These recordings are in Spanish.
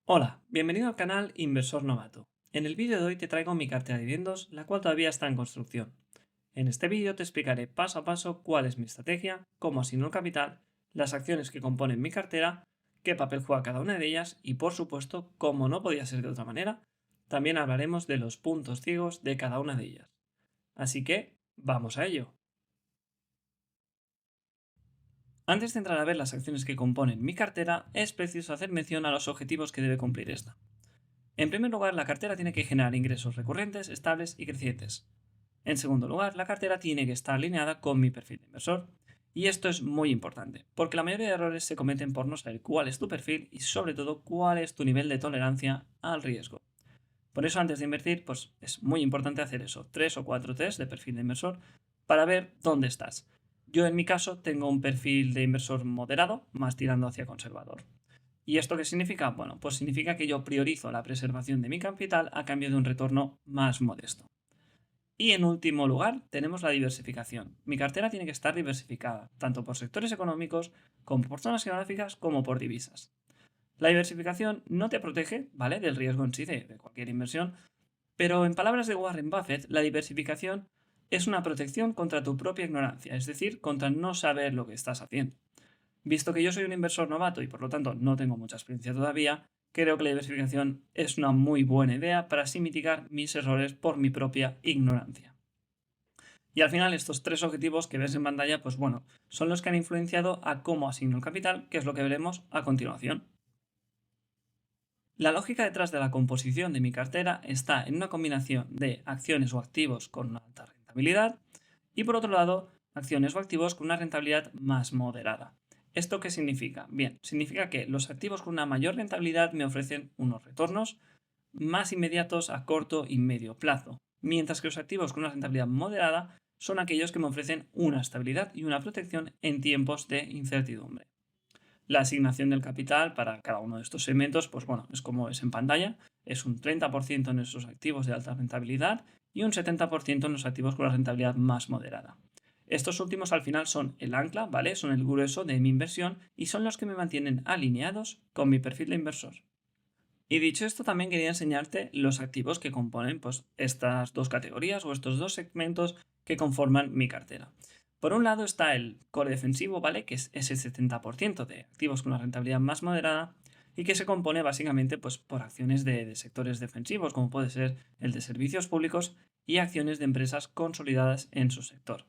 Hola, bienvenido al canal Inversor Novato. En el vídeo de hoy te traigo mi cartera de dividendos, la cual todavía está en construcción. En este vídeo te explicaré paso a paso cuál es mi estrategia, cómo asigno el capital, las acciones que componen mi cartera, qué papel juega cada una de ellas y, por supuesto, como no podía ser de otra manera, también hablaremos de los puntos ciegos de cada una de ellas. Así que, vamos a ello. Antes de entrar a ver las acciones que componen mi cartera, es preciso hacer mención a los objetivos que debe cumplir esta. En primer lugar, la cartera tiene que generar ingresos recurrentes, estables y crecientes. En segundo lugar, la cartera tiene que estar alineada con mi perfil de inversor. Y esto es muy importante, porque la mayoría de errores se cometen por no saber cuál es tu perfil y sobre todo cuál es tu nivel de tolerancia al riesgo. Por eso antes de invertir, pues es muy importante hacer eso, 3 o 4 test de perfil de inversor para ver dónde estás. Yo en mi caso tengo un perfil de inversor moderado, más tirando hacia conservador. ¿Y esto qué significa? Bueno, pues significa que yo priorizo la preservación de mi capital a cambio de un retorno más modesto. Y en último lugar, tenemos la diversificación. Mi cartera tiene que estar diversificada, tanto por sectores económicos, como por zonas geográficas, como por divisas. La diversificación no te protege, ¿vale?, del riesgo en sí de cualquier inversión, pero en palabras de Warren Buffett, la diversificación es una protección contra tu propia ignorancia, es decir, contra no saber lo que estás haciendo. Visto que yo soy un inversor novato y por lo tanto no tengo mucha experiencia todavía, creo que la diversificación es una muy buena idea para así mitigar mis errores por mi propia ignorancia. Y al final estos tres objetivos que ves en pantalla, pues bueno, son los que han influenciado a cómo asigno el capital, que es lo que veremos a continuación. La lógica detrás de la composición de mi cartera está en una combinación de acciones o activos con una alta rentabilidad y por otro lado, acciones o activos con una rentabilidad más moderada. ¿Esto qué significa? Bien, significa que los activos con una mayor rentabilidad me ofrecen unos retornos más inmediatos a corto y medio plazo, mientras que los activos con una rentabilidad moderada son aquellos que me ofrecen una estabilidad y una protección en tiempos de incertidumbre. La asignación del capital para cada uno de estos segmentos, pues bueno, es como es en pantalla, es un 30% en esos activos de alta rentabilidad y un 70% en los activos con la rentabilidad más moderada. Estos últimos al final son el ancla, ¿vale? Son el grueso de mi inversión y son los que me mantienen alineados con mi perfil de inversor. Y dicho esto, también quería enseñarte los activos que componen pues, estas dos categorías o estos dos segmentos que conforman mi cartera. Por un lado está el core defensivo, ¿vale? Que es ese 70% de activos con una rentabilidad más moderada y que se compone básicamente pues, por acciones de sectores defensivos, como puede ser el de servicios públicos y acciones de empresas consolidadas en su sector.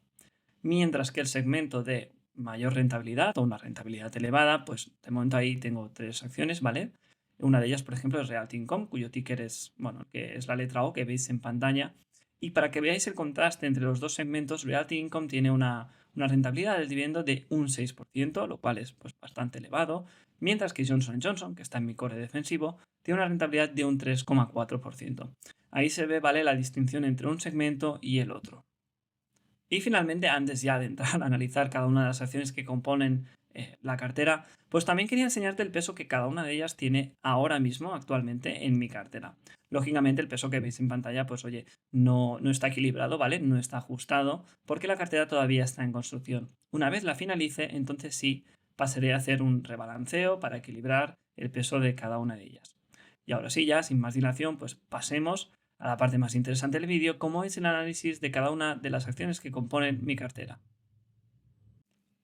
Mientras que el segmento de mayor rentabilidad o una rentabilidad elevada, pues de momento ahí tengo tres acciones, ¿vale? Una de ellas, por ejemplo, es Realty Income, cuyo ticker es, bueno, que es la letra O que veis en pantalla. Y para que veáis el contraste entre los dos segmentos, Realty Income tiene una rentabilidad del dividendo de un 6%, lo cual es pues, bastante elevado, mientras que Johnson Johnson, que está en mi core defensivo, tiene una rentabilidad de un 3,4%. Ahí se ve, ¿vale?, la distinción entre un segmento y el otro. Y finalmente, antes ya de entrar a analizar cada una de las acciones que componen la cartera, pues también quería enseñarte el peso que cada una de ellas tiene ahora mismo, actualmente, en mi cartera. Lógicamente, el peso que veis en pantalla, pues oye, no está equilibrado, ¿vale? No está ajustado, porque la cartera todavía está en construcción. Una vez la finalice, entonces sí pasaré a hacer un rebalanceo para equilibrar el peso de cada una de ellas. Y ahora sí, ya, sin más dilación, pues pasemos a la parte más interesante del vídeo, como es el análisis de cada una de las acciones que componen mi cartera.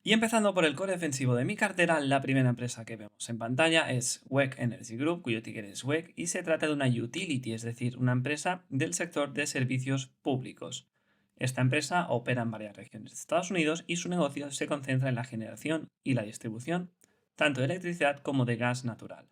Y empezando por el core defensivo de mi cartera, la primera empresa que vemos en pantalla es WEC Energy Group, cuyo ticker es WEC, y se trata de una utility, es decir, una empresa del sector de servicios públicos. Esta empresa opera en varias regiones de Estados Unidos y su negocio se concentra en la generación y la distribución tanto de electricidad como de gas natural.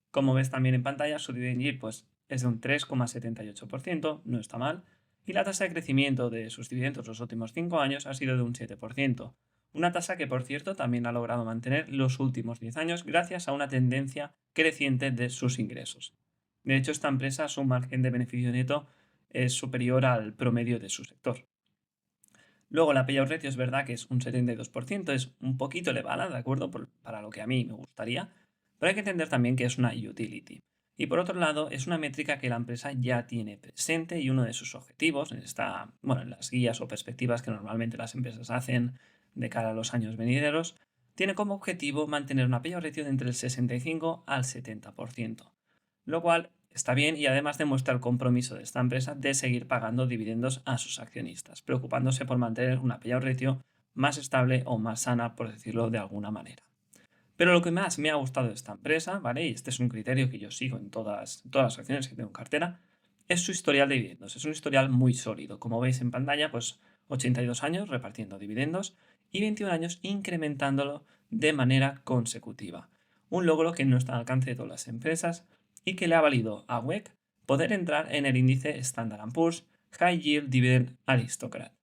Como ves también en pantalla, su dividend yield pues, es de un 3,78%, no está mal, y la tasa de crecimiento de sus dividendos los últimos 5 años ha sido de un 7%, una tasa que por cierto también ha logrado mantener los últimos 10 años gracias a una tendencia creciente de sus ingresos. De hecho, esta empresa, su margen de beneficio neto es superior al promedio de su sector. Luego la payout ratio es verdad que es un 72%, es un poquito elevada, ¿de acuerdo? Para lo que a mí me gustaría, pero hay que entender también que es una utility. Y por otro lado, es una métrica que la empresa ya tiene presente y uno de sus objetivos en las guías o perspectivas que normalmente las empresas hacen de cara a los años venideros, tiene como objetivo mantener una payout ratio de entre el 65 al 70%. lo cual está bien y además demuestra el compromiso de esta empresa de seguir pagando dividendos a sus accionistas, preocupándose por mantener una payout ratio más estable o más sana, por decirlo de alguna manera. Pero lo que más me ha gustado de esta empresa, ¿vale? Y este es un criterio que yo sigo en todas las acciones que tengo en cartera, es su historial de dividendos. Es un historial muy sólido. Como veis en pantalla, pues 82 años repartiendo dividendos y 21 años incrementándolo de manera consecutiva. Un logro que no está al alcance de todas las empresas y que le ha valido a WEC poder entrar en el índice Standard Poor's High Yield Dividend Aristocrat.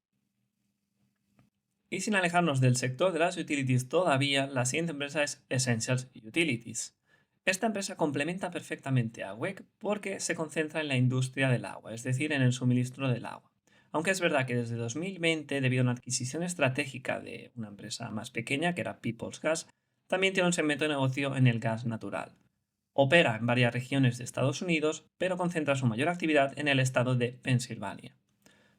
Y sin alejarnos del sector de las utilities todavía, la siguiente empresa es Essentials Utilities. Esta empresa complementa perfectamente a WEC porque se concentra en la industria del agua, es decir, en el suministro del agua. Aunque es verdad que desde 2020, debido a una adquisición estratégica de una empresa más pequeña, que era People's Gas, también tiene un segmento de negocio en el gas natural. Opera en varias regiones de Estados Unidos, pero concentra su mayor actividad en el estado de Pensilvania.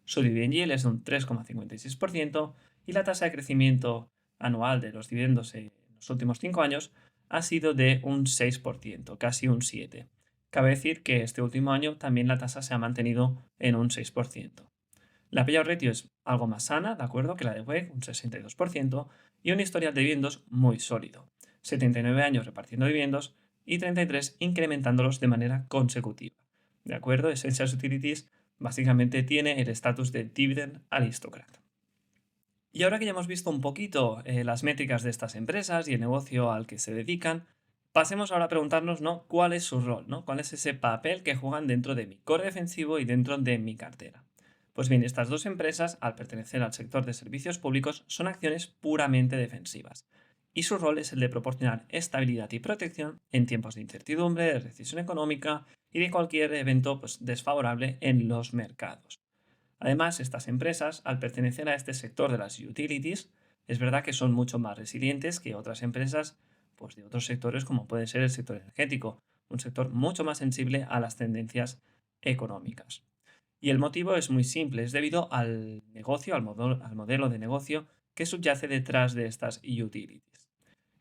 Su dividend yield es de un 3,56% y la tasa de crecimiento anual de los dividendos en los últimos 5 años ha sido de un 6%, casi un 7%. Cabe decir que este último año también la tasa se ha mantenido en un 6%. La payout ratio es algo más sana, de acuerdo, que la de WEG, un 62%, y un historial de dividendos muy sólido. 79 años repartiendo dividendos y 33 incrementándolos de manera consecutiva. De acuerdo, Essentials Utilities básicamente tiene el estatus de Dividend Aristocrat. Y ahora que ya hemos visto un poquito las métricas de estas empresas y el negocio al que se dedican, pasemos ahora a preguntarnos, ¿no?, cuál es su rol, ¿no? ¿Cuál es ese papel que juegan dentro de mi core defensivo y dentro de mi cartera? Pues bien, estas dos empresas, al pertenecer al sector de servicios públicos, son acciones puramente defensivas. Y su rol es el de proporcionar estabilidad y protección en tiempos de incertidumbre, de recesión económica y de cualquier evento, pues, desfavorable en los mercados. Además, estas empresas, al pertenecer a este sector de las utilities, es verdad que son mucho más resilientes que otras empresas, pues, de otros sectores como puede ser el sector energético, un sector mucho más sensible a las tendencias económicas. Y el motivo es muy simple, es debido al negocio, al modelo de negocio que subyace detrás de estas utilities.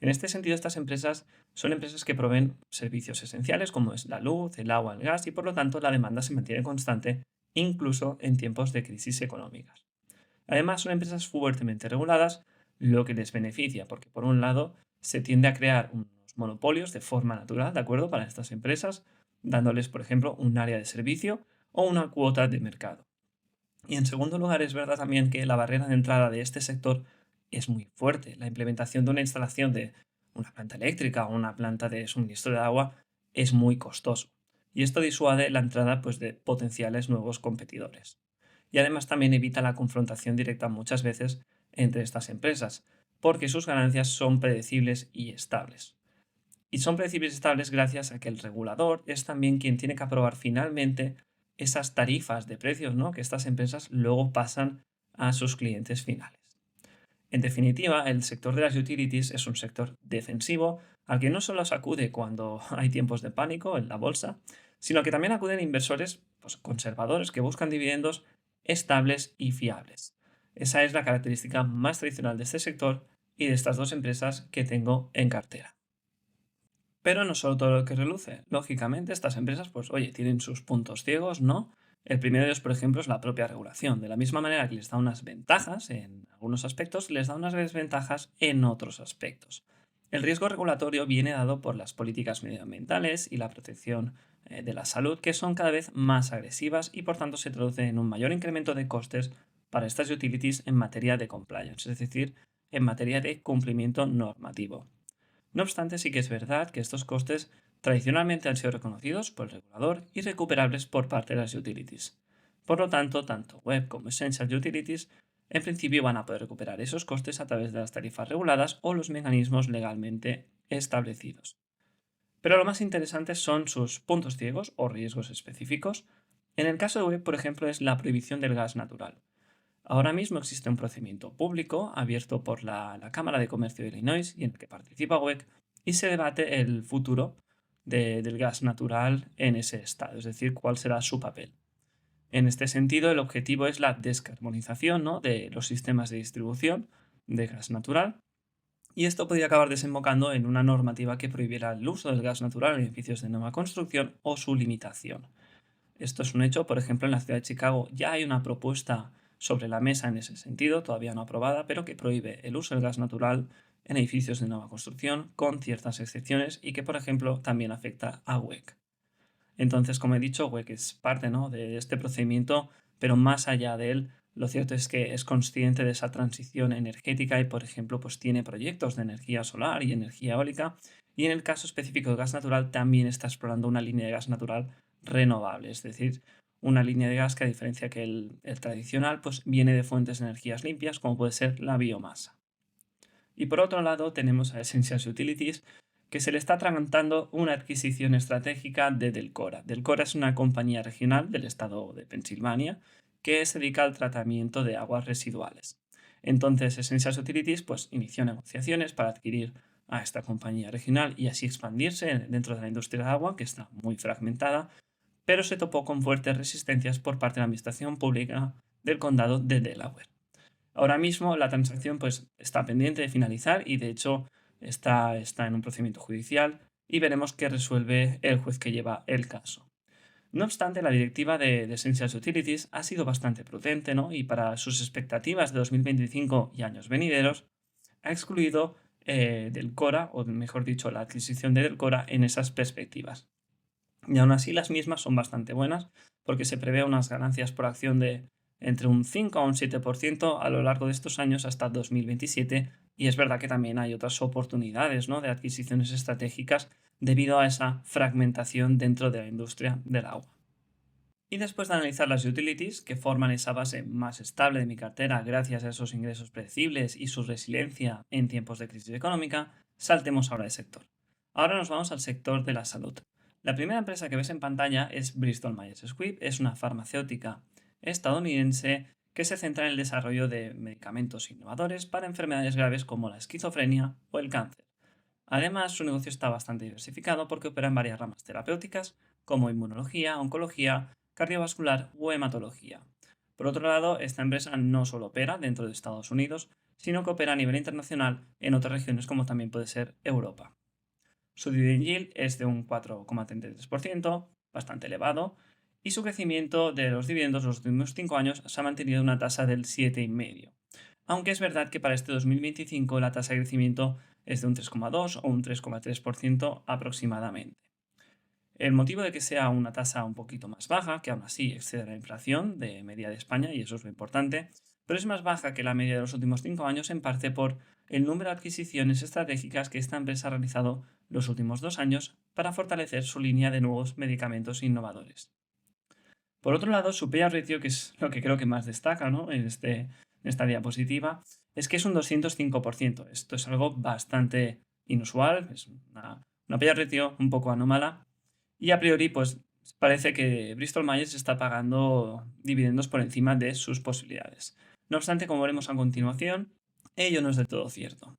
En este sentido, estas empresas son empresas que proveen servicios esenciales como es la luz, el agua, el gas y por lo tanto la demanda se mantiene constante incluso en tiempos de crisis económicas. Además, son empresas fuertemente reguladas, lo que les beneficia porque por un lado se tiende a crear unos monopolios de forma natural, ¿de acuerdo?, para estas empresas, dándoles, por ejemplo, un área de servicio o una cuota de mercado. Y en segundo lugar, es verdad también que la barrera de entrada de este sector es muy fuerte. La implementación de una instalación de una planta eléctrica o una planta de suministro de agua es muy costoso. Y esto disuade la entrada, pues, de potenciales nuevos competidores. Y además también evita la confrontación directa muchas veces entre estas empresas, porque sus ganancias son predecibles y estables. Y son predecibles y estables gracias a que el regulador es también quien tiene que aprobar finalmente esas tarifas de precios, ¿no?, que estas empresas luego pasan a sus clientes finales. En definitiva, el sector de las utilities es un sector defensivo al que no solo se acude cuando hay tiempos de pánico en la bolsa, sino que también acuden inversores, pues, conservadores que buscan dividendos estables y fiables. Esa es la característica más tradicional de este sector y de estas dos empresas que tengo en cartera. Pero no solo todo lo que reluce. Lógicamente, estas empresas, pues oye, tienen sus puntos ciegos, ¿no? El primero de ellos, por ejemplo, es la propia regulación. De la misma manera que les da unas ventajas en algunos aspectos, les da unas desventajas en otros aspectos. El riesgo regulatorio viene dado por las políticas medioambientales y la protección de la salud, que son cada vez más agresivas y por tanto se traduce en un mayor incremento de costes para estas utilities en materia de compliance, es decir, en materia de cumplimiento normativo. No obstante, sí que es verdad que estos costes tradicionalmente han sido reconocidos por el regulador y recuperables por parte de las utilities. Por lo tanto, tanto Web como Essential Utilities en principio van a poder recuperar esos costes a través de las tarifas reguladas o los mecanismos legalmente establecidos. Pero lo más interesante son sus puntos ciegos o riesgos específicos. En el caso de Web, por ejemplo, es la prohibición del gas natural. Ahora mismo existe un procedimiento público abierto por la Cámara de Comercio de Illinois y en el que participa WEC y se debate el futuro del gas natural en ese estado, es decir, cuál será su papel. En este sentido, el objetivo es la descarbonización, ¿no?, de los sistemas de distribución de gas natural y esto podría acabar desembocando en una normativa que prohibiera el uso del gas natural en edificios de nueva construcción o su limitación. Esto es un hecho, por ejemplo, en la ciudad de Chicago ya hay una propuesta sobre la mesa en ese sentido, todavía no aprobada, pero que prohíbe el uso del gas natural en edificios de nueva construcción con ciertas excepciones y que, por ejemplo, también afecta a WEC. Entonces, como he dicho, WEC es parte, ¿no?, de este procedimiento, pero más allá de él, lo cierto es que es consciente de esa transición energética y, por ejemplo, pues tiene proyectos de energía solar y energía eólica, y en el caso específico de gas natural también está explorando una línea de gas natural renovable, es decir, una línea de gas que, a diferencia que el tradicional, pues viene de fuentes de energías limpias, como puede ser la biomasa. Y por otro lado tenemos a Essentials Utilities, que se le está atragantando una adquisición estratégica de Delcora. Delcora es una compañía regional del estado de Pensilvania que se dedica al tratamiento de aguas residuales. Entonces Essentials Utilities pues, inició negociaciones para adquirir a esta compañía regional y así expandirse dentro de la industria del agua, que está muy fragmentada, pero se topó con fuertes resistencias por parte de la administración pública del condado de Delaware. Ahora mismo la transacción pues, está pendiente de finalizar y de hecho está en un procedimiento judicial y veremos qué resuelve el juez que lleva el caso. No obstante, la directiva de Essentials Utilities ha sido bastante prudente, ¿no? Y para sus expectativas de 2025 y años venideros ha excluido del Cora, o mejor dicho, la adquisición de Delcora en esas perspectivas. Y aún así las mismas son bastante buenas porque se prevé unas ganancias por acción de entre un 5 a un 7% a lo largo de estos años hasta 2027, y es verdad que también hay otras oportunidades, ¿no?, de adquisiciones estratégicas debido a esa fragmentación dentro de la industria del agua. Y después de analizar las utilities, que forman esa base más estable de mi cartera gracias a esos ingresos predecibles y su resiliencia en tiempos de crisis económica, saltemos ahora de sector. Ahora nos vamos al sector de la salud. La primera empresa que ves en pantalla es Bristol Myers Squibb, es una farmacéutica estadounidense que se centra en el desarrollo de medicamentos innovadores para enfermedades graves como la esquizofrenia o el cáncer. Además, su negocio está bastante diversificado porque opera en varias ramas terapéuticas como inmunología, oncología, cardiovascular o hematología. Por otro lado, esta empresa no solo opera dentro de Estados Unidos, sino que opera a nivel internacional en otras regiones como también puede ser Europa. Su dividend yield es de un 4,33%, bastante elevado, y su crecimiento de los dividendos los últimos 5 años se ha mantenido en una tasa del 7,5%. Aunque es verdad que para este 2025 la tasa de crecimiento es de un 3,2 o un 3,3% aproximadamente. El motivo de que sea una tasa un poquito más baja, que aún así excede la inflación de media de España, y eso es lo importante, pero es más baja que la media de los últimos 5 años en parte por el número de adquisiciones estratégicas que esta empresa ha realizado los últimos 2 años para fortalecer su línea de nuevos medicamentos innovadores. Por otro lado, su payout ratio, que es lo que creo que más destaca, ¿no?, en esta diapositiva, es que es un 205%. Esto es algo bastante inusual, es una payout ratio un poco anómala, y a priori pues parece que Bristol Myers está pagando dividendos por encima de sus posibilidades. No obstante, como veremos a continuación, ello no es del todo cierto.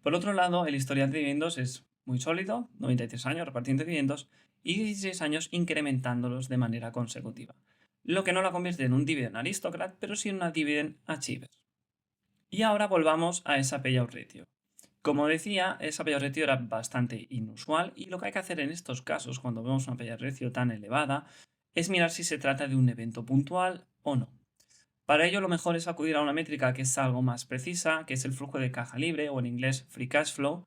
Por otro lado, el historial de dividendos es muy sólido, 93 años repartiendo dividendos y 16 años incrementándolos de manera consecutiva, lo que no la convierte en un dividend aristocrat, pero sí en una dividend achiever. Y ahora volvamos a esa payout ratio. Como decía, esa payout ratio era bastante inusual y lo que hay que hacer en estos casos, cuando vemos una payout ratio tan elevada, es mirar si se trata de un evento puntual o no. Para ello, lo mejor es acudir a una métrica que es algo más precisa, que es el flujo de caja libre o en inglés free cash flow,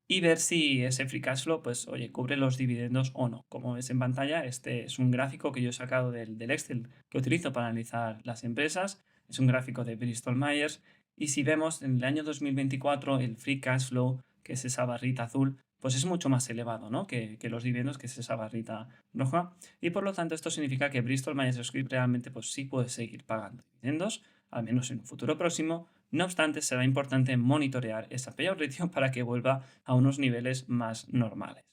y ver si ese free cash flow, pues, oye, cubre los dividendos o no. Como ves en pantalla, este es un gráfico que yo he sacado del Excel que utilizo para analizar las empresas. Es un gráfico de Bristol Myers. Y si vemos en el año 2024 el free cash flow, que es esa barrita azul, pues es mucho más elevado, ¿no?, que los dividendos, que es esa barrita roja. Y por lo tanto esto significa que Bristol Myers Squibb realmente pues sí puede seguir pagando dividendos, al menos en un futuro próximo. No obstante, será importante monitorear esa payout ratio para que vuelva a unos niveles más normales.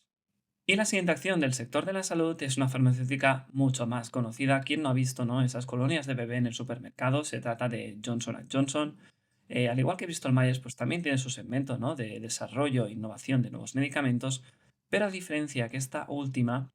Y la siguiente acción del sector de la salud es una farmacéutica mucho más conocida. ¿Quién no ha visto, no, esas colonias de bebé en el supermercado? Se trata de Johnson Johnson. Al igual que Bristol Myers, pues también tiene su segmento, ¿no?, de desarrollo e innovación de nuevos medicamentos, pero a diferencia que esta última,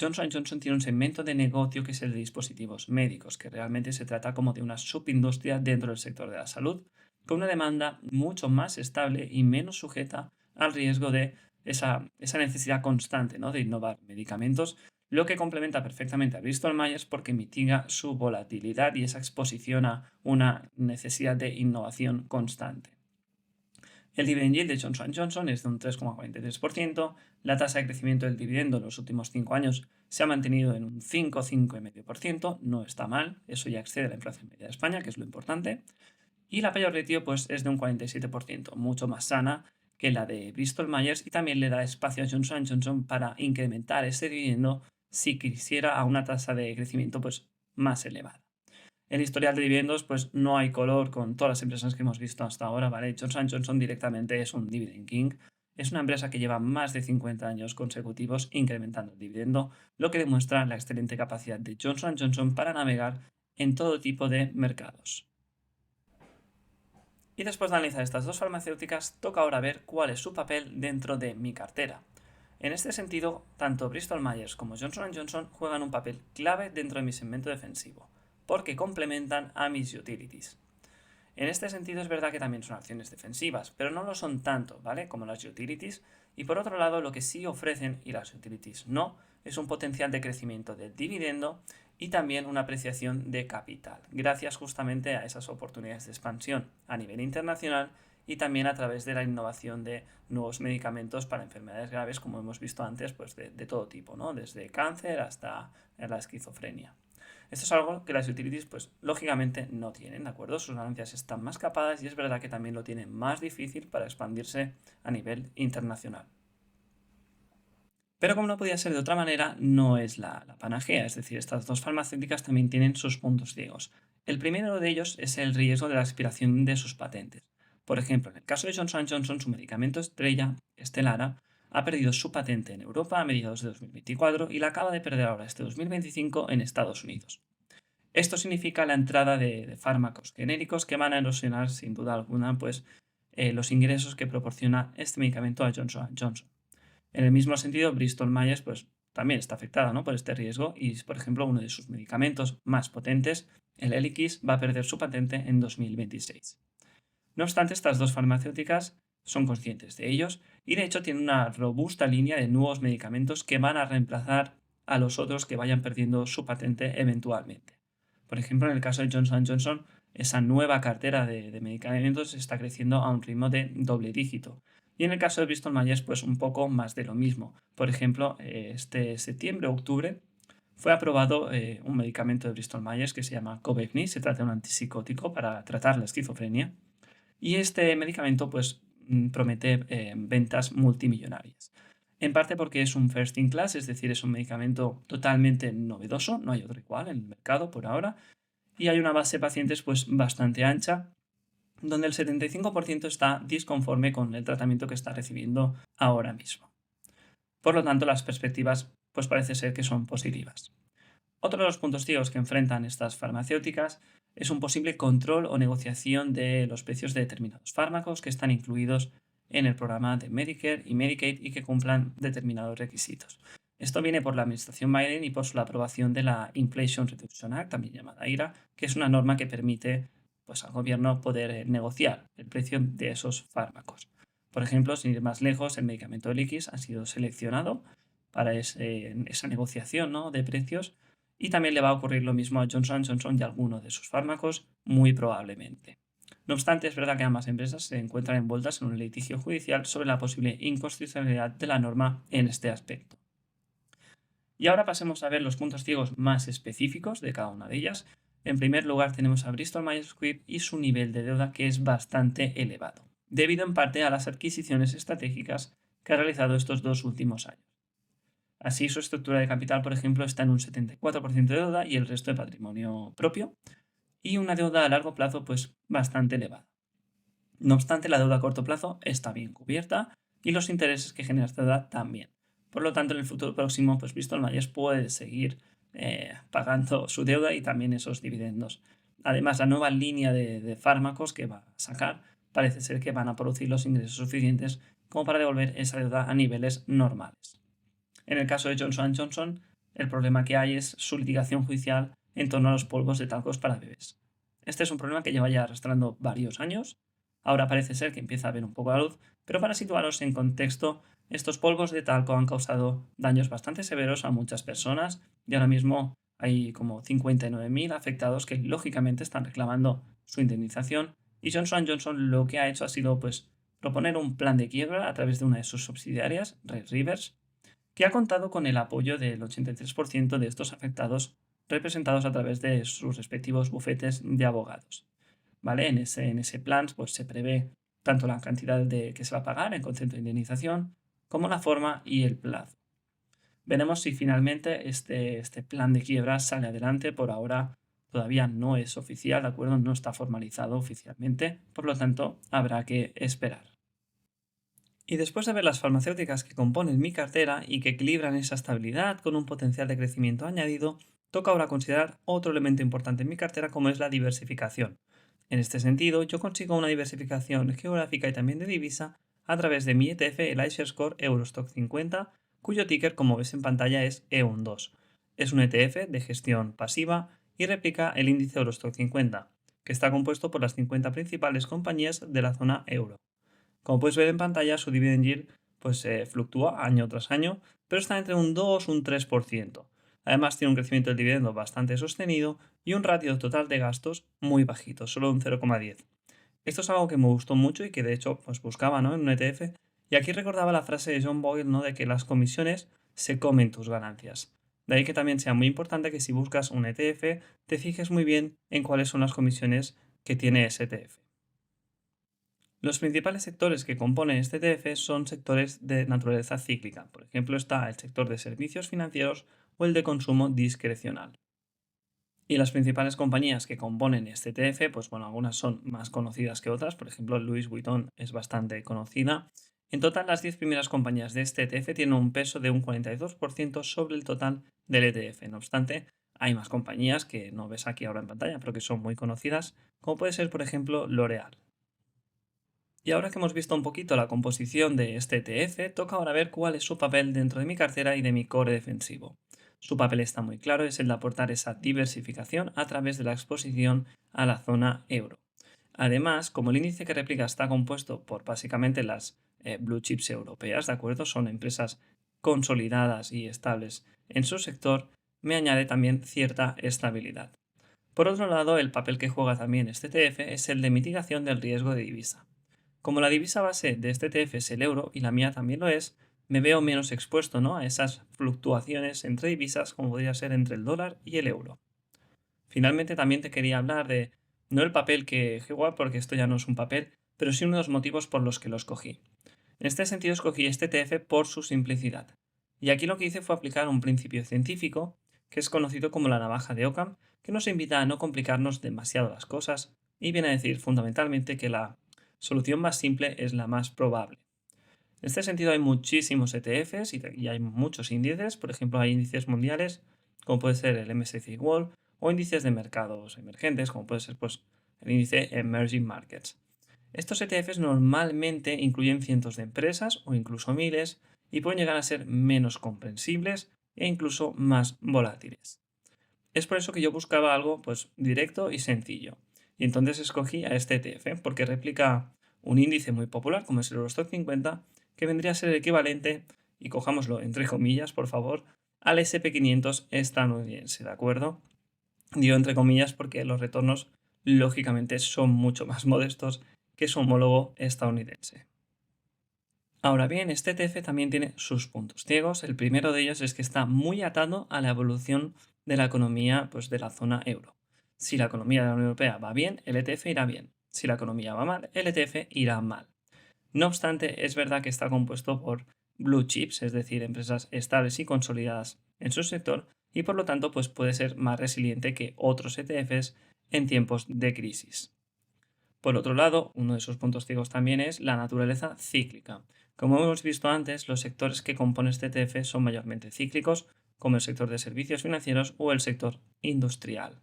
Johnson Johnson tiene un segmento de negocio que es el de dispositivos médicos, que realmente se trata como de una subindustria dentro del sector de la salud, con una demanda mucho más estable y menos sujeta al riesgo de esa necesidad constante, ¿no?, de innovar medicamentos, lo que complementa perfectamente a Bristol Myers porque mitiga su volatilidad y esa exposición a una necesidad de innovación constante. El dividend yield de Johnson Johnson es de un 3,43%, la tasa de crecimiento del dividendo en los últimos 5 años se ha mantenido en un 5,5%, no está mal, eso ya excede la inflación media de España, que es lo importante, y la payout ratio pues, es de un 47%, mucho más sana que la de Bristol Myers y también le da espacio a Johnson Johnson para incrementar ese dividendo si quisiera a una tasa de crecimiento pues, más elevada. El historial de dividendos, pues no hay color con todas las empresas que hemos visto hasta ahora, ¿vale? Johnson Johnson directamente es un dividend king. Es una empresa que lleva más de 50 años consecutivos incrementando el dividendo, lo que demuestra la excelente capacidad de Johnson Johnson para navegar en todo tipo de mercados. Y después de analizar estas dos farmacéuticas, toca ahora ver cuál es su papel dentro de mi cartera. En este sentido, tanto Bristol Myers como Johnson Johnson juegan un papel clave dentro de mi segmento defensivo, porque complementan a mis utilities. En este sentido es verdad que también son acciones defensivas, pero no lo son tanto, ¿vale?, como las utilities, y por otro lado lo que sí ofrecen, y las utilities no, es un potencial de crecimiento del dividendo y también una apreciación de capital, gracias justamente a esas oportunidades de expansión a nivel internacional y también a través de la innovación de nuevos medicamentos para enfermedades graves, como hemos visto antes, pues de todo tipo, ¿no?, desde cáncer hasta la esquizofrenia. Esto es algo que las utilities, pues lógicamente no tienen, ¿de acuerdo? Sus ganancias están más capadas y es verdad que también lo tienen más difícil para expandirse a nivel internacional. Pero como no podía ser de otra manera, no es la panacea, es decir, estas dos farmacéuticas también tienen sus puntos ciegos. El primero de ellos es el riesgo de la expiración de sus patentes. Por ejemplo, en el caso de Johnson Johnson, su medicamento estrella, Stelara, ha perdido su patente en Europa a mediados de 2024 y la acaba de perder ahora este 2025 en Estados Unidos. Esto significa la entrada de fármacos genéricos que van a erosionar sin duda alguna pues, los ingresos que proporciona este medicamento a Johnson Johnson. En el mismo sentido, Bristol Myers pues, también está afectada, ¿no?, por este riesgo y, por ejemplo, uno de sus medicamentos más potentes, el Eliquis, va a perder su patente en 2026. No obstante, estas dos farmacéuticas son conscientes de ellos y de hecho tienen una robusta línea de nuevos medicamentos que van a reemplazar a los otros que vayan perdiendo su patente eventualmente. Por ejemplo, en el caso de Johnson Johnson, esa nueva cartera de medicamentos está creciendo a un ritmo de doble dígito. Y en el caso de Bristol Myers, pues un poco más de lo mismo. Por ejemplo, este septiembre o octubre fue aprobado un medicamento de Bristol Myers que se llama Covegni. Se trata de un antipsicótico para tratar la esquizofrenia. Y este medicamento pues promete ventas multimillonarias. En parte porque es un first in class, es decir, es un medicamento totalmente novedoso, no hay otro igual en el mercado por ahora, y hay una base de pacientes pues bastante ancha, donde el 75% está disconforme con el tratamiento que está recibiendo ahora mismo. Por lo tanto, las perspectivas pues parece ser que son positivas. Otro de los puntos ciegos que enfrentan estas farmacéuticas es un posible control o negociación de los precios de determinados fármacos que están incluidos en el programa de Medicare y Medicaid y que cumplan determinados requisitos. Esto viene por la administración Biden y por la aprobación de la Inflation Reduction Act, también llamada IRA, que es una norma que permite pues, al gobierno poder negociar el precio de esos fármacos. Por ejemplo, sin ir más lejos, el medicamento Eliquis ha sido seleccionado para esa negociación, ¿no?, de precios, y también le va a ocurrir lo mismo a Johnson Johnson y a alguno de sus fármacos, muy probablemente. No obstante, es verdad que ambas empresas se encuentran envueltas en un litigio judicial sobre la posible inconstitucionalidad de la norma en este aspecto. Y ahora pasemos a ver los puntos ciegos más específicos de cada una de ellas. En primer lugar tenemos a Bristol Myers Squibb y su nivel de deuda, que es bastante elevado, debido en parte a las adquisiciones estratégicas que ha realizado estos dos últimos años. Así, su estructura de capital, por ejemplo, está en un 74% de deuda y el resto de patrimonio propio, y una deuda a largo plazo pues bastante elevada. No obstante, la deuda a corto plazo está bien cubierta y los intereses que genera esta deuda también. Por lo tanto, en el futuro próximo, pues Bristol Myers puede seguir pagando su deuda y también esos dividendos. Además, la nueva línea de fármacos que va a sacar parece ser que van a producir los ingresos suficientes como para devolver esa deuda a niveles normales. En el caso de Johnson Johnson, el problema que hay es su litigación judicial en torno a los polvos de talcos para bebés. Este es un problema que lleva ya arrastrando varios años Ahora parece ser que empieza a ver un poco la luz, pero para situaros en contexto, estos polvos de talco han causado daños bastante severos a muchas personas y ahora mismo hay como 59.000 afectados que lógicamente están reclamando su indemnización y Johnson Johnson lo que ha hecho ha sido pues proponer un plan de quiebra a través de una de sus subsidiarias, Red Rivers, que ha contado con el apoyo del 83% de estos afectados representados a través de sus respectivos bufetes de abogados. ¿Vale? En ese plan pues, se prevé tanto la cantidad que se va a pagar en concepto de indemnización como la forma y el plazo. Veremos si finalmente este plan de quiebra sale adelante. Por ahora todavía no es oficial, ¿de acuerdo? No está formalizado oficialmente, por lo tanto habrá que esperar. Y después de ver las farmacéuticas que componen mi cartera y que equilibran esa estabilidad con un potencial de crecimiento añadido, toca ahora considerar otro elemento importante en mi cartera como es la diversificación. En este sentido, yo consigo una diversificación geográfica y también de divisa a través de mi ETF, el iShares Core Eurostock 50, cuyo ticker, como ves en pantalla, es EUN2. Es un ETF de gestión pasiva y replica el índice Eurostock 50, que está compuesto por las 50 principales compañías de la zona euro. Como puedes ver en pantalla, su dividend yield pues, fluctúa año tras año, pero está entre un 2 y un 3%. Además, tiene un crecimiento del dividendo bastante sostenido y un ratio total de gastos muy bajito, solo un 0,10. Esto es algo que me gustó mucho y que de hecho pues, buscaba, ¿no?, en un ETF. Y aquí recordaba la frase de John Boyle, ¿no?, de que las comisiones se comen tus ganancias. De ahí que también sea muy importante que si buscas un ETF te fijes muy bien en cuáles son las comisiones que tiene ese ETF. Los principales sectores que componen este ETF son sectores de naturaleza cíclica. Por ejemplo, está el sector de servicios financieros o el de consumo discrecional. Y las principales compañías que componen este ETF, pues bueno, algunas son más conocidas que otras. Por ejemplo, Louis Vuitton es bastante conocida. En total, las 10 primeras compañías de este ETF tienen un peso de un 42% sobre el total del ETF. No obstante, hay más compañías que no ves aquí ahora en pantalla, pero que son muy conocidas, como puede ser, por ejemplo, L'Oréal. Y ahora que hemos visto un poquito la composición de este ETF, toca ahora ver cuál es su papel dentro de mi cartera y de mi core defensivo. Su papel está muy claro, es el de aportar esa diversificación a través de la exposición a la zona euro. Además, como el índice que replica está compuesto por básicamente las blue chips europeas, ¿de acuerdo? Son empresas consolidadas y estables en su sector, me añade también cierta estabilidad. Por otro lado, el papel que juega también este ETF es el de mitigación del riesgo de divisa. Como la divisa base de este ETF es el euro y la mía también lo es, me veo menos expuesto, ¿no?, a esas fluctuaciones entre divisas como podría ser entre el dólar y el euro. Finalmente también te quería hablar de, no el papel que juega, porque esto ya no es un papel, pero sí uno de los motivos por los que lo escogí. En este sentido escogí este ETF por su simplicidad. Y aquí lo que hice fue aplicar un principio científico que es conocido como la navaja de Occam, que nos invita a no complicarnos demasiado las cosas y viene a decir fundamentalmente que la solución más simple es la más probable. En este sentido hay muchísimos ETFs y hay muchos índices, por ejemplo hay índices mundiales como puede ser el MSCI World o índices de mercados emergentes como puede ser pues, el índice Emerging Markets. Estos ETFs normalmente incluyen cientos de empresas o incluso miles y pueden llegar a ser menos comprensibles e incluso más volátiles. Es por eso que yo buscaba algo pues, directo y sencillo. Y entonces escogí a este ETF porque replica un índice muy popular como es el Eurostock 50 que vendría a ser el equivalente, y cojámoslo entre comillas por favor, al SP500 estadounidense, ¿de acuerdo? Digo entre comillas porque los retornos lógicamente son mucho más modestos que su homólogo estadounidense. Ahora bien, este ETF también tiene sus puntos ciegos. El primero de ellos es que está muy atado a la evolución de la economía pues, de la zona euro. Si la economía de la Unión Europea va bien, el ETF irá bien. Si la economía va mal, el ETF irá mal. No obstante, es verdad que está compuesto por blue chips, es decir, empresas estables y consolidadas en su sector, y por lo tanto pues puede ser más resiliente que otros ETFs en tiempos de crisis. Por otro lado, uno de sus puntos ciegos también es la naturaleza cíclica. Como hemos visto antes, los sectores que componen este ETF son mayormente cíclicos, como el sector de servicios financieros o el sector industrial.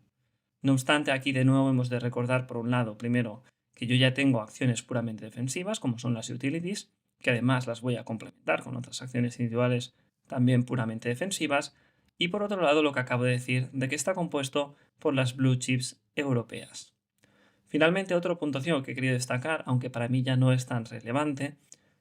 No obstante, aquí de nuevo hemos de recordar, por un lado, primero, que yo ya tengo acciones puramente defensivas, como son las utilities, que además las voy a complementar con otras acciones individuales también puramente defensivas, y por otro lado, lo que acabo de decir, de que está compuesto por las blue chips europeas. Finalmente, otro punto ciego que he querido destacar, aunque para mí ya no es tan relevante,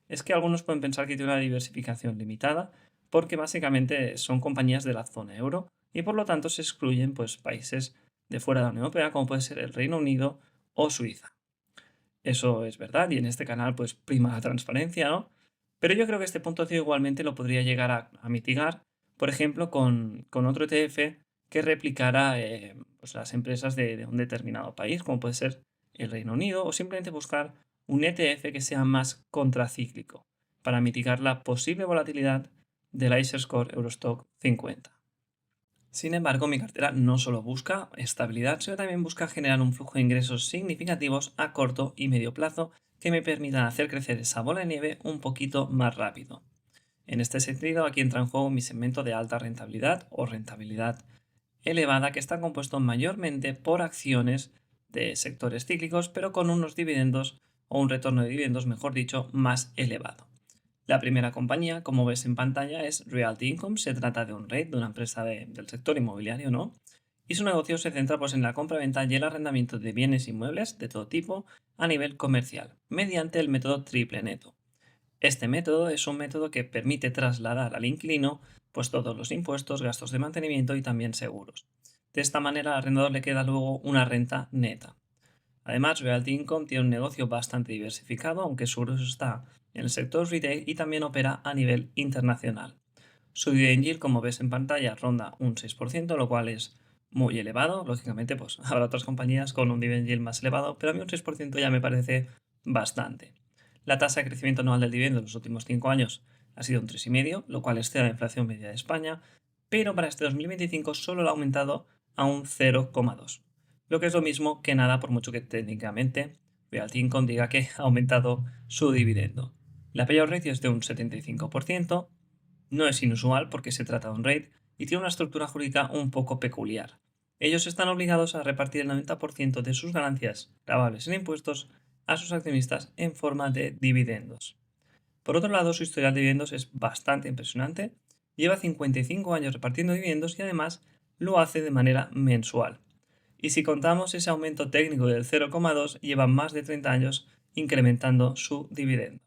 es que algunos pueden pensar que tiene una diversificación limitada porque básicamente son compañías de la zona euro y por lo tanto se excluyen pues, países de fuera de la Unión Europea como puede ser el Reino Unido o Suiza. Eso es verdad y en este canal pues prima la transparencia, ¿no? Pero yo creo que este punto ciego igualmente lo podría llegar a mitigar, por ejemplo, con otro ETF que replicara pues, las empresas de un determinado país, como puede ser el Reino Unido, o simplemente buscar un ETF que sea más contracíclico para mitigar la posible volatilidad del iShares Core Eurostock 50. Sin embargo, mi cartera no solo busca estabilidad, sino también busca generar un flujo de ingresos significativos a corto y medio plazo que me permitan hacer crecer esa bola de nieve un poquito más rápido. En este sentido, aquí entra en juego mi segmento de alta rentabilidad o rentabilidad elevada, que está compuesto mayormente por acciones de sectores cíclicos, pero con unos dividendos o un retorno de dividendos, mejor dicho, más elevado. La primera compañía, como ves en pantalla, es Realty Income. Se trata de un REIT, de una empresa del sector inmobiliario, ¿no? Y su negocio se centra pues, en la compra-venta y el arrendamiento de bienes inmuebles de todo tipo a nivel comercial, mediante el método triple neto. Este método es un método que permite trasladar al inquilino pues, todos los impuestos, gastos de mantenimiento y también seguros. De esta manera al arrendador le queda luego una renta neta. Además, Realty Income tiene un negocio bastante diversificado, aunque su grueso está en el sector retail y también opera a nivel internacional. Su dividend yield, como ves en pantalla, ronda un 6%, lo cual es muy elevado. Lógicamente, pues habrá otras compañías con un dividend yield más elevado, pero a mí un 6% ya me parece bastante. La tasa de crecimiento anual del dividendo en los últimos 5 años ha sido un 3,5%, lo cual excede la inflación media de España, pero para este 2025 solo lo ha aumentado a un 0,2%, lo que es lo mismo que nada por mucho que técnicamente Realty Income diga que ha aumentado su dividendo. La payout ratio es de un 75%, no es inusual porque se trata de un REIT y tiene una estructura jurídica un poco peculiar. Ellos están obligados a repartir el 90% de sus ganancias grabables en impuestos a sus accionistas en forma de dividendos. Por otro lado, su historial de dividendos es bastante impresionante. Lleva 55 años repartiendo dividendos y además lo hace de manera mensual. Y si contamos ese aumento técnico del 0,2, lleva más de 30 años incrementando su dividendo.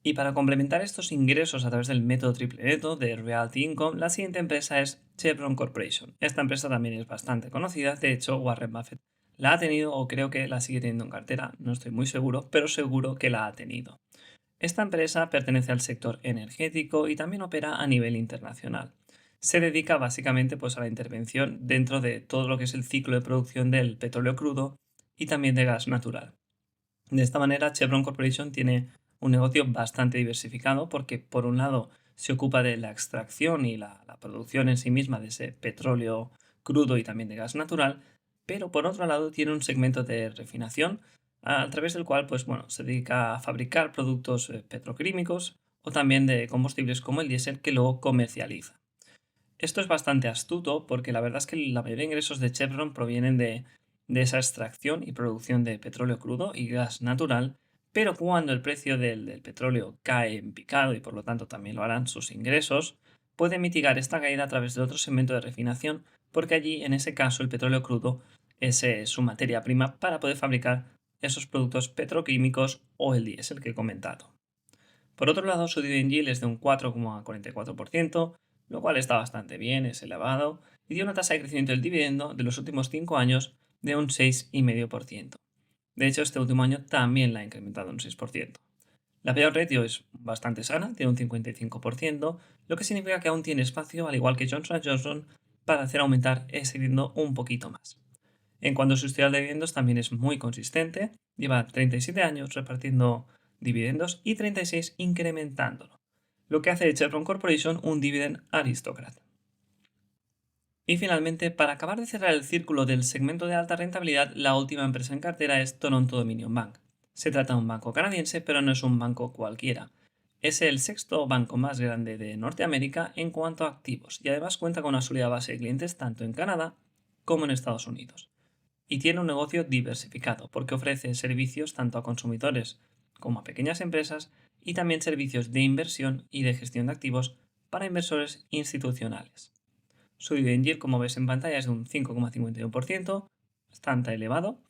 Y para complementar estos ingresos a través del método triple neto de Realty Income, la siguiente empresa es Chevron Corporation. Esta empresa también es bastante conocida, de hecho Warren Buffett la ha tenido o creo que la sigue teniendo en cartera, no estoy muy seguro, pero seguro que la ha tenido. Esta empresa pertenece al sector energético y también opera a nivel internacional. Se dedica básicamente pues, a la intervención dentro de todo lo que es el ciclo de producción del petróleo crudo y también de gas natural. De esta manera, Chevron Corporation tiene un negocio bastante diversificado porque, por un lado, se ocupa de la extracción y la producción en sí misma de ese petróleo crudo y también de gas natural, pero por otro lado tiene un segmento de refinación a través del cual pues, bueno, se dedica a fabricar productos petroquímicos o también de combustibles como el diésel que luego comercializa. Esto es bastante astuto porque la verdad es que la mayoría de ingresos de Chevron provienen de esa extracción y producción de petróleo crudo y gas natural, pero cuando el precio del petróleo cae en picado y por lo tanto también lo harán sus ingresos, puede mitigar esta caída a través de otro segmento de refinación porque allí en ese caso el petróleo crudo es su materia prima para poder fabricar esos productos petroquímicos o el diésel que he comentado. Por otro lado, su dividend yield es de un 4,44%, lo cual está bastante bien, es elevado, y tiene una tasa de crecimiento del dividendo de los últimos 5 años de un 6,5%. De hecho, este último año también la ha incrementado un 6%. La payout ratio es bastante sana, tiene un 55%, lo que significa que aún tiene espacio, al igual que Johnson Johnson, para hacer aumentar ese dividendo un poquito más. En cuanto a su historial de dividendos, también es muy consistente, lleva 37 años repartiendo dividendos y 36 incrementándolo, lo que hace de Chevron Corporation un dividend aristócrata. Y finalmente, para acabar de cerrar el círculo del segmento de alta rentabilidad, la última empresa en cartera es Toronto Dominion Bank. Se trata de un banco canadiense, pero no es un banco cualquiera. Es el sexto banco más grande de Norteamérica en cuanto a activos y además cuenta con una sólida base de clientes tanto en Canadá como en Estados Unidos. Y tiene un negocio diversificado porque ofrece servicios tanto a consumidores como a pequeñas empresas y también servicios de inversión y de gestión de activos para inversores institucionales. Su dividend yield, como ves en pantalla, es de un 5,51%, bastante elevado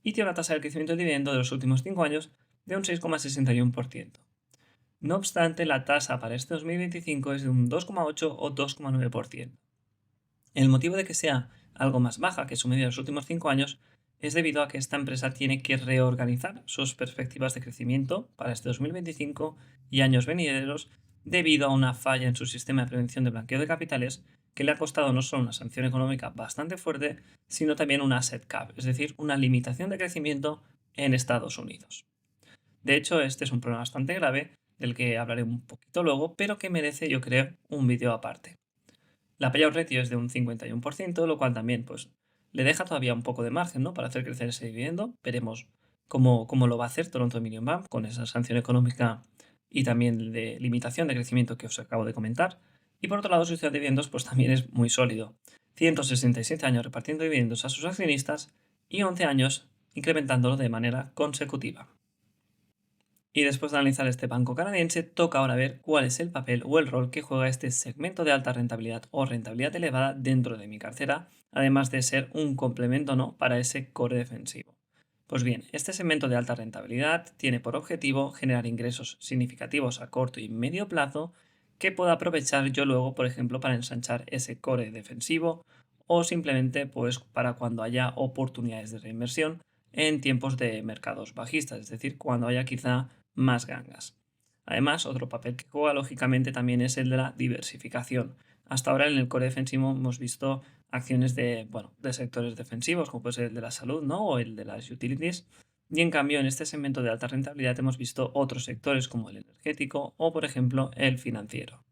y tiene una tasa de crecimiento del dividendo de los últimos 5 años de un 6,61%. No obstante, la tasa para este 2025 es de un 2,8 o 2,9%. El motivo de que sea algo más baja que su media de los últimos 5 años es debido a que esta empresa tiene que reorganizar sus perspectivas de crecimiento para este 2025 y años venideros debido a una falla en su sistema de prevención de blanqueo de capitales que le ha costado no solo una sanción económica bastante fuerte, sino también un asset cap, es decir, una limitación de crecimiento en Estados Unidos. De hecho, este es un problema bastante grave del que hablaré un poquito luego, pero que merece, yo creo, un vídeo aparte. La payout ratio es de un 51%, lo cual también pues, le deja todavía un poco de margen, ¿no?, para hacer crecer ese dividendo. Veremos cómo lo va a hacer Toronto Dominion Bank con esa sanción económica y también de limitación de crecimiento que os acabo de comentar. Y por otro lado, su historial de dividendos pues, también es muy sólido. 167 años repartiendo dividendos a sus accionistas y 11 años incrementándolo de manera consecutiva. Y después de analizar este banco canadiense, toca ahora ver cuál es el papel o el rol que juega este segmento de alta rentabilidad o rentabilidad elevada dentro de mi cartera, además de ser un complemento no para ese core defensivo. Pues bien, este segmento de alta rentabilidad tiene por objetivo generar ingresos significativos a corto y medio plazo que pueda aprovechar yo luego, por ejemplo, para ensanchar ese core defensivo o simplemente pues para cuando haya oportunidades de reinversión en tiempos de mercados bajistas, es decir, cuando haya quizá más gangas. Además, otro papel que juega lógicamente también es el de la diversificación. Hasta ahora en el core defensivo hemos visto acciones de sectores defensivos, como puede ser el de la salud, ¿no?, o el de las utilities. Y en cambio, en este segmento de alta rentabilidad hemos visto otros sectores como el energético o, por ejemplo, el financiero.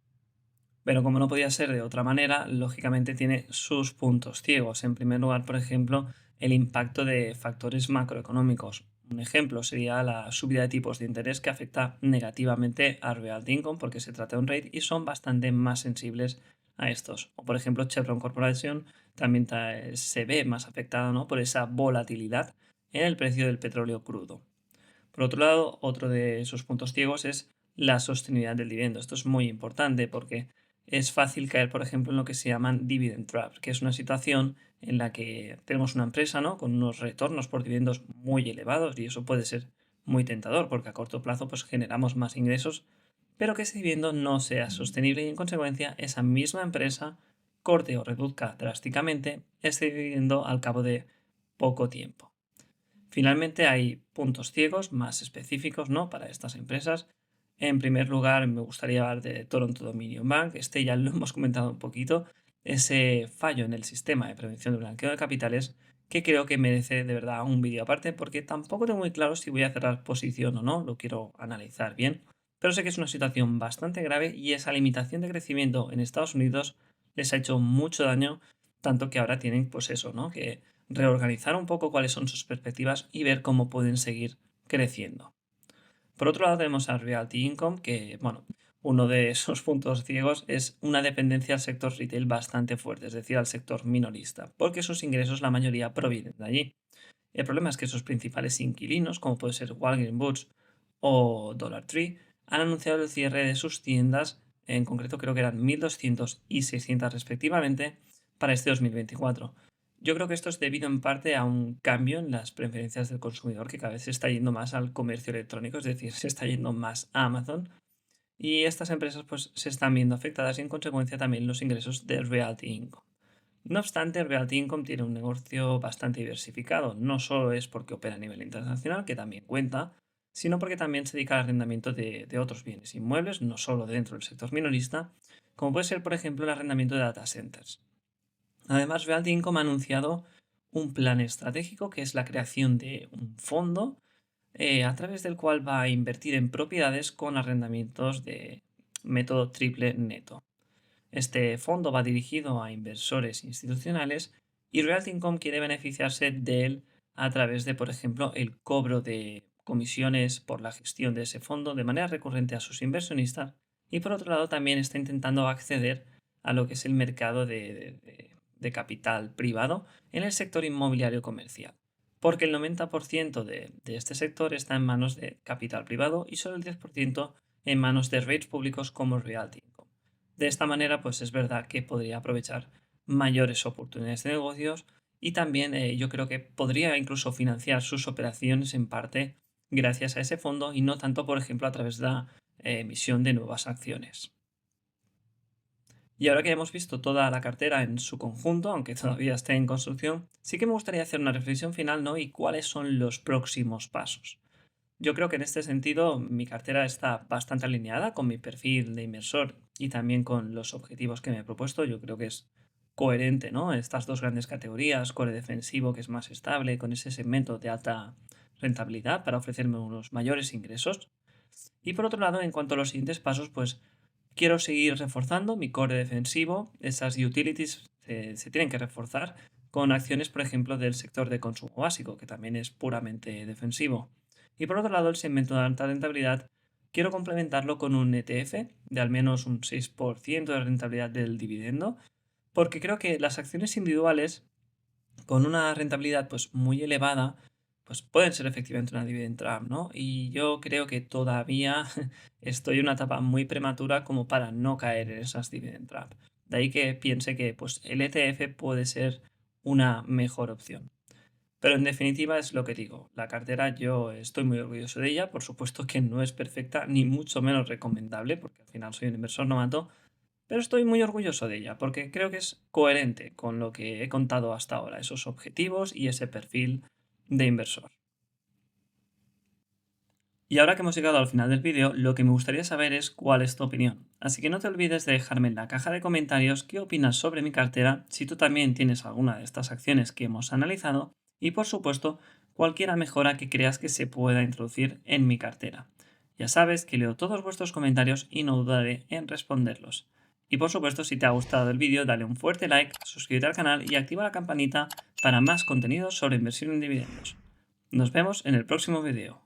Pero como no podía ser de otra manera, lógicamente tiene sus puntos ciegos. En primer lugar, por ejemplo, el impacto de factores macroeconómicos. Un ejemplo sería la subida de tipos de interés que afecta negativamente a Realty Income porque se trata de un REIT y son bastante más sensibles a estos. O por ejemplo, Chevron Corporation también se ve más afectada, ¿no?, por esa volatilidad en el precio del petróleo crudo. Por otro lado, otro de esos puntos ciegos es la sostenibilidad del dividendo. Esto es muy importante porque es fácil caer, por ejemplo, en lo que se llaman dividend traps, que es una situación en la que tenemos una empresa, ¿no?, con unos retornos por dividendos muy elevados y eso puede ser muy tentador porque a corto plazo pues, generamos más ingresos, pero que ese dividendo no sea sostenible y en consecuencia esa misma empresa corte o reduzca drásticamente ese dividendo al cabo de poco tiempo. Finalmente hay puntos ciegos más específicos, ¿no?, para estas empresas. En primer lugar, me gustaría hablar de Toronto Dominion Bank. Este ya lo hemos comentado un poquito. Ese fallo en el sistema de prevención de blanqueo de capitales que creo que merece de verdad un vídeo aparte porque tampoco tengo muy claro si voy a cerrar posición o no. Lo quiero analizar bien. Pero sé que es una situación bastante grave y esa limitación de crecimiento en Estados Unidos les ha hecho mucho daño, tanto que ahora tienen pues eso, ¿no?, que reorganizar un poco cuáles son sus perspectivas y ver cómo pueden seguir creciendo. Por otro lado tenemos a Realty Income, que bueno, uno de esos puntos ciegos es una dependencia al sector retail bastante fuerte, es decir, al sector minorista, porque sus ingresos la mayoría provienen de allí. El problema es que sus principales inquilinos, como puede ser Walgreens Boots o Dollar Tree, han anunciado el cierre de sus tiendas, en concreto creo que eran 1.200 y 600 respectivamente, para este 2024. Yo creo que esto es debido en parte a un cambio en las preferencias del consumidor que cada vez se está yendo más al comercio electrónico, es decir, se está yendo más a Amazon y estas empresas pues se están viendo afectadas y en consecuencia también los ingresos de Realty Income. No obstante, Realty Income tiene un negocio bastante diversificado. No solo es porque opera a nivel internacional, que también cuenta, sino porque también se dedica al arrendamiento de otros bienes inmuebles, no solo dentro del sector minorista, como puede ser, por ejemplo, el arrendamiento de data centers. Además, Realty Income ha anunciado un plan estratégico que es la creación de un fondo a través del cual va a invertir en propiedades con arrendamientos de método triple neto. Este fondo va dirigido a inversores institucionales y Realty Income quiere beneficiarse de él a través de, por ejemplo, el cobro de comisiones por la gestión de ese fondo de manera recurrente a sus inversionistas y por otro lado también está intentando acceder a lo que es el mercado de capital privado en el sector inmobiliario comercial. Porque el 90% de este sector está en manos de capital privado y solo el 10% en manos de REITs públicos como Realty Income. De esta manera, pues es verdad que podría aprovechar mayores oportunidades de negocios y también yo creo que podría incluso financiar sus operaciones en parte gracias a ese fondo y no tanto, por ejemplo, a través de la emisión de nuevas acciones. Y ahora que hemos visto toda la cartera en su conjunto, aunque todavía esté en construcción, sí que me gustaría hacer una reflexión final, ¿no? Y cuáles son los próximos pasos. Yo creo que en este sentido mi cartera está bastante alineada con mi perfil de inversor y también con los objetivos que me he propuesto. Yo creo que es coherente, ¿no? Estas dos grandes categorías, core defensivo, que es más estable, con ese segmento de alta rentabilidad para ofrecerme unos mayores ingresos. Y por otro lado, en cuanto a los siguientes pasos, pues quiero seguir reforzando mi core defensivo. Esas utilities se tienen que reforzar con acciones, por ejemplo, del sector de consumo básico, que también es puramente defensivo. Y por otro lado, el segmento de alta rentabilidad, quiero complementarlo con un ETF de al menos un 6% de rentabilidad del dividendo, porque creo que las acciones individuales con una rentabilidad pues muy elevada, pues pueden ser efectivamente una dividend trap, ¿no? Y yo creo que todavía estoy en una etapa muy prematura como para no caer en esas dividend trap. De ahí que piense que pues, el ETF puede ser una mejor opción. Pero en definitiva es lo que digo, la cartera yo estoy muy orgulloso de ella, por supuesto que no es perfecta ni mucho menos recomendable, porque al final soy un inversor novato, pero estoy muy orgulloso de ella porque creo que es coherente con lo que he contado hasta ahora, esos objetivos y ese perfil de inversor. Y ahora que hemos llegado al final del vídeo, lo que me gustaría saber es cuál es tu opinión. Así que no te olvides de dejarme en la caja de comentarios qué opinas sobre mi cartera, si tú también tienes alguna de estas acciones que hemos analizado y por supuesto cualquier mejora que creas que se pueda introducir en mi cartera. Ya sabes que leo todos vuestros comentarios y no dudaré en responderlos. Y por supuesto, si te ha gustado el vídeo, dale un fuerte like, suscríbete al canal y activa la campanita para más contenido sobre inversión en dividendos. Nos vemos en el próximo vídeo.